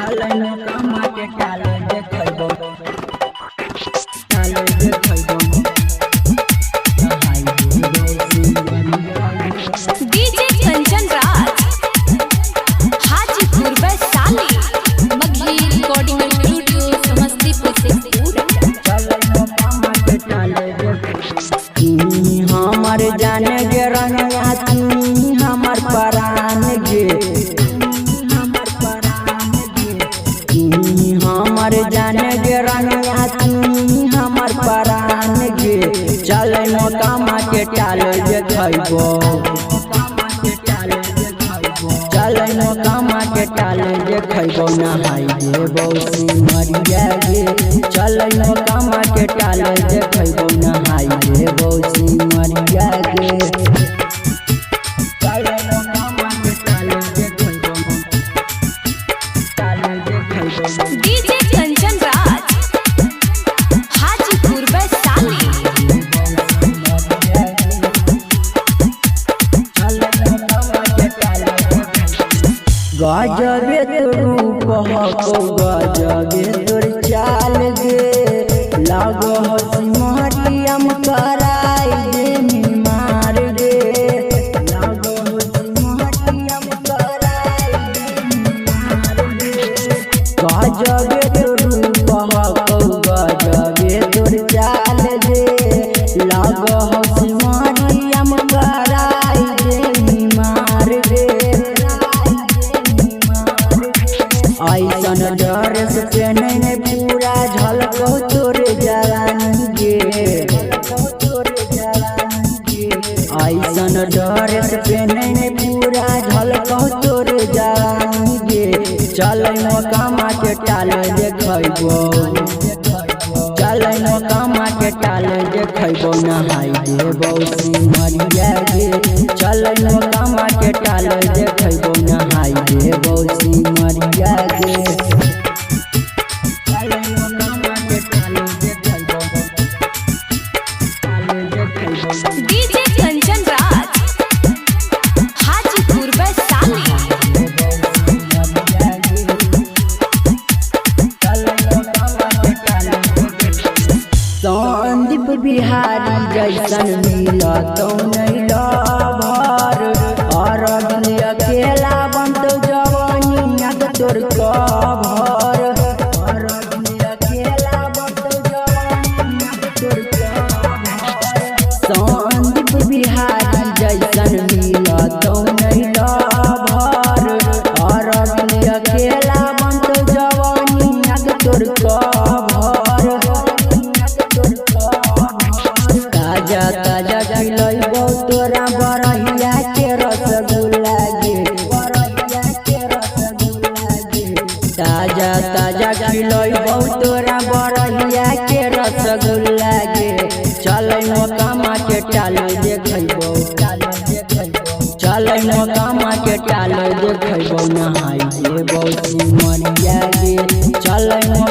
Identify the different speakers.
Speaker 1: चले न कमा के टाले देखैबो टाले देखैबो
Speaker 2: DJ Kanchan Raj Hajipur Vaishali Magahi recording studio Samastipur से
Speaker 1: चले न कमा के टाले देखैबो हमर जाने गे रंगा तू हमर परान गे हमर जाने गे रंगा तू हमर परान गे चले न कमा के टाले देखैबो चले न कमा के टाले देखैबो नहाई देबो सिमरिया गे चले न कमा के टाले देखैबो नहाई देबो सिमरिया गे चले न कमा के टाले देखैबो टाले देखैबो
Speaker 2: डीजे कंचन राज हाजीपुर वैशाली
Speaker 1: गजबे तोर रूप हको गजबे तोर चाल गे लागो सिमरियम कराई दे मार गे लागो सिमरियम कराई दे मार गे गजबे तोर रूप हको गजबे तोर चाल गे लागो सिमरियम कराई दे मार गे ऐसन ड्रेस पहने पूरा झलको तोर जवानी गे ऐसन ड्रेस पहने पूरा झलको तोर जवानी गे चले न कमा के टाले देखैबो चले न कमा के टाले देखैबो नहाई देबो सिमरिया गे चले न कमा के टाले देखैबो नहाई देबो सिमरिया गे चले न कमा के टाले देखैबो टाले देखैबो
Speaker 2: डीजे कंचन राज हाजीपुर वैशाली
Speaker 1: संदीप बिहारी जैसन मिलतौ नहीं लभर अरग अकेला बनतो जवानिया तोर कभर अरग अकेला बनतो जवानिया तोर कभर संदीप बिहारी जैसन मिलतौ नहीं लभर अरग अकेला बनतो जवानिया तोर कभर ताजा ताजा खिलैबो तोरा बरहिया के रसगुल्ला गे ताजा ताजा खिलैबो तोरा बरहिया के रसगुल्ला गे चले न कमा के टाले देखैबो चले न कमा के टाले देखैबो नहाई देबो सिमरिया गे चले न